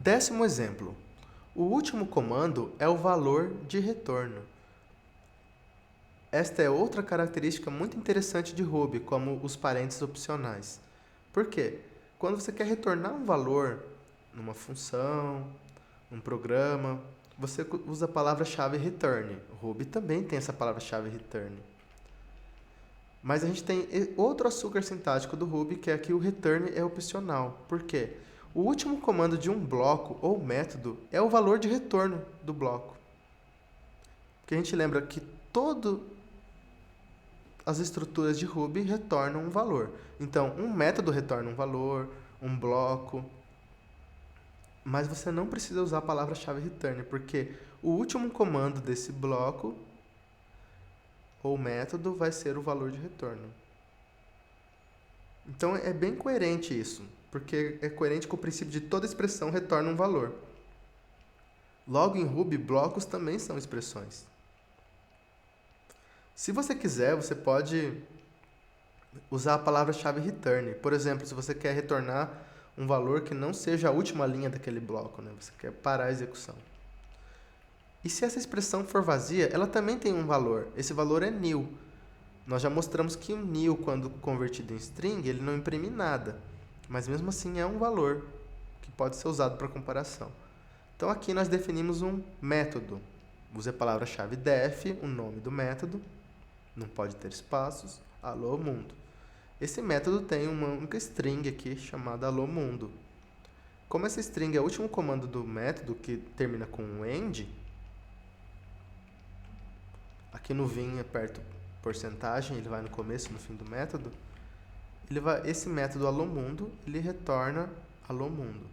Décimo exemplo. O último comando é o valor de retorno. Esta é outra característica muito interessante de Ruby, como os parênteses opcionais. Por quê? Quando você quer retornar um valor numa função, num programa, você usa a palavra-chave return. O Ruby também tem essa palavra-chave return. Mas a gente tem outro açúcar sintático do Ruby, que é que o return é opcional. Por quê? O último comando de um bloco ou método é o valor de retorno do bloco. Porque a gente lembra que todas as estruturas de Ruby retornam um valor. Então, um método retorna um valor, um bloco. Mas você não precisa usar a palavra-chave return, porque o último comando desse bloco ou método vai ser o valor de retorno. Então é bem coerente isso, porque é coerente com o princípio de toda expressão retorna um valor. Logo, em Ruby, blocos também são expressões. Se você quiser, você pode usar a palavra-chave return. Por exemplo, se você quer retornar um valor que não seja a última linha daquele bloco, né? Você quer parar a execução. E se essa expressão for vazia, ela também tem um valor. Esse valor é nil. Nós já mostramos que o nil, quando convertido em string, ele não imprime nada. Mas mesmo assim é um valor que pode ser usado para comparação. Então aqui nós definimos um método. Use a palavra-chave def, o nome do método, não pode ter espaços, alô mundo. Esse método tem uma única string aqui chamada alô mundo. Como essa string é o último comando do método, que termina com um end, aqui no vim aperto porcentagem, ele vai no começo e no fim do método, esse método alô mundo, ele retorna alô mundo.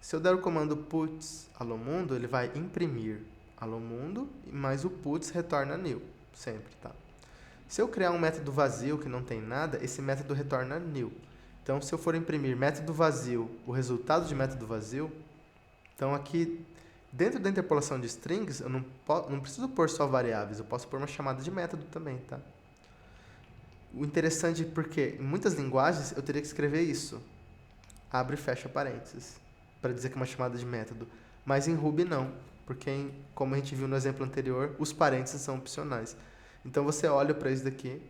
Se eu der o comando puts alô mundo, ele vai imprimir alô mundo, mas o puts retorna nil, sempre, tá? Se eu criar um método vazio que não tem nada, esse método retorna nil. Então, se eu for imprimir método vazio, o resultado de método vazio, então aqui, dentro da interpolação de strings, eu não preciso pôr só variáveis, eu posso pôr uma chamada de método também, tá? O interessante é porque em muitas linguagens eu teria que escrever isso. Abre e fecha parênteses, para dizer que é uma chamada de método. Mas em Ruby não, porque como a gente viu no exemplo anterior, os parênteses são opcionais. Então você olha para isso daqui,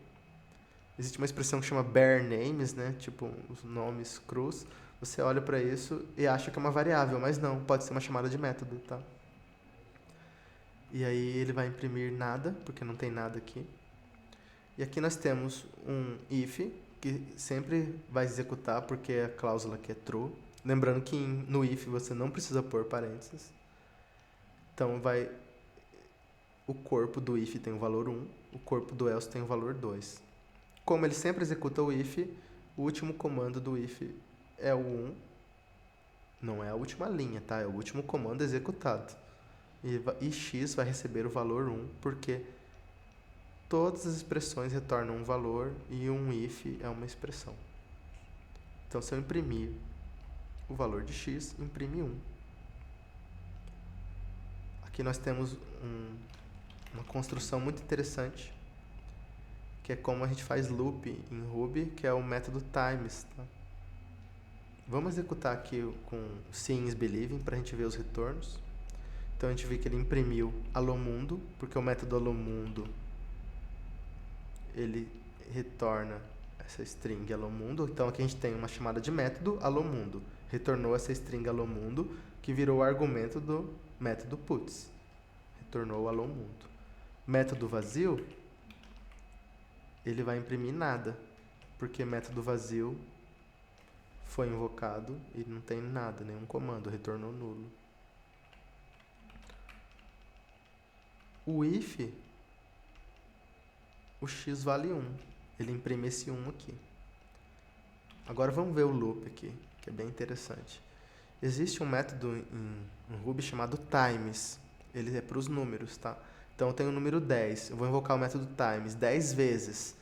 existe uma expressão que chama bare names, né? Tipo os nomes crus. Você olha para isso e acha que é uma variável, mas não, pode ser uma chamada de método, tá? E aí ele vai imprimir nada, porque não tem nada aqui. E aqui nós temos um if, que sempre vai executar, porque a cláusula aqui é true. Lembrando que no if você não precisa pôr parênteses. Então o corpo do if tem o valor 1, o corpo do else tem o valor 2. Como ele sempre executa o if, o último comando do if é o 1. Não é a última linha, tá? É o último comando executado. E x vai receber o valor 1, porque todas as expressões retornam um valor e um if é uma expressão. Então, se eu imprimir o valor de x, imprime 1. Aqui nós temos uma construção muito interessante, que é como a gente faz loop em Ruby, que é o método times. Tá? Vamos executar aqui com seeing is believing para a gente ver os retornos. Então a gente vê que ele imprimiu alô mundo, porque o método alô mundo ele retorna essa string alô mundo. Então aqui a gente tem uma chamada de método alô mundo. Retornou essa string alô mundo, que virou o argumento do método puts. Retornou alô mundo. Método vazio, ele vai imprimir nada, porque método vazio foi invocado e não tem nada, nenhum comando, retornou nulo. O if, o x vale 1. Ele imprime esse 1 aqui. Agora vamos ver o loop aqui, que é bem interessante. Existe um método em Ruby chamado times. Ele é para os números, tá? Então eu tenho o número 10. Eu vou invocar o método times 10 vezes.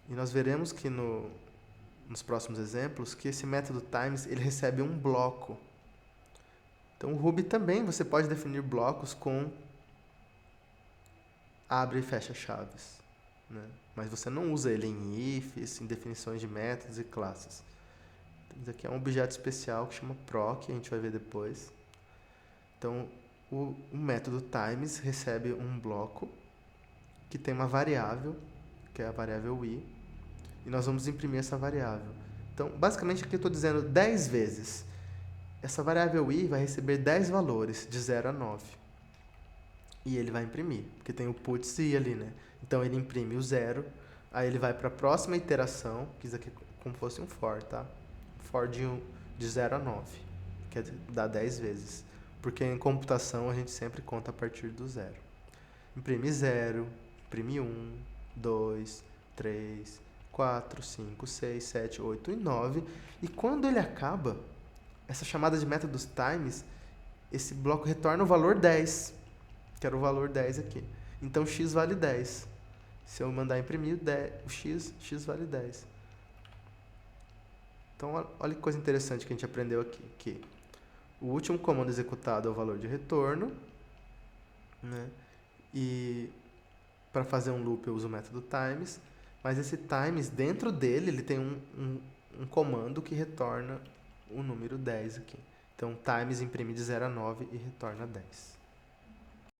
E nós veremos que nos próximos exemplos que esse método times ele recebe um bloco. Então o Ruby também você pode definir blocos com abre e fecha chaves, né? Mas você não usa ele em ifs, em definições de métodos e classes. Isso aqui é um objeto especial que chama proc, a gente vai ver depois. Então, o método times recebe um bloco que tem uma variável, que é a variável i, e nós vamos imprimir essa variável. Então, basicamente, aqui eu estou dizendo 10 vezes. Essa variável i vai receber 10 valores, de 0 a 9. E ele vai imprimir, porque tem o puts i ali, né? Então, ele imprime o 0, aí ele vai para a próxima iteração, que isso aqui é como se fosse um for, tá? For de 0 a 9, que dá 10 vezes. Porque em computação a gente sempre conta a partir do 0. Imprime 0, imprime 1, 2, 3, 4, 5, 6, 7, 8 e 9. E quando ele acaba, essa chamada de métodos times, esse bloco retorna o valor 10, que era o valor 10 aqui. Então, x vale 10. Se eu mandar imprimir o x vale 10. Então, olha que coisa interessante que a gente aprendeu aqui. Que o último comando executado é o valor de retorno, né? E para fazer um loop eu uso o método times, mas esse times, dentro dele, ele tem um comando que retorna o número 10 aqui. Então, times imprime de 0 a 9 e retorna 10.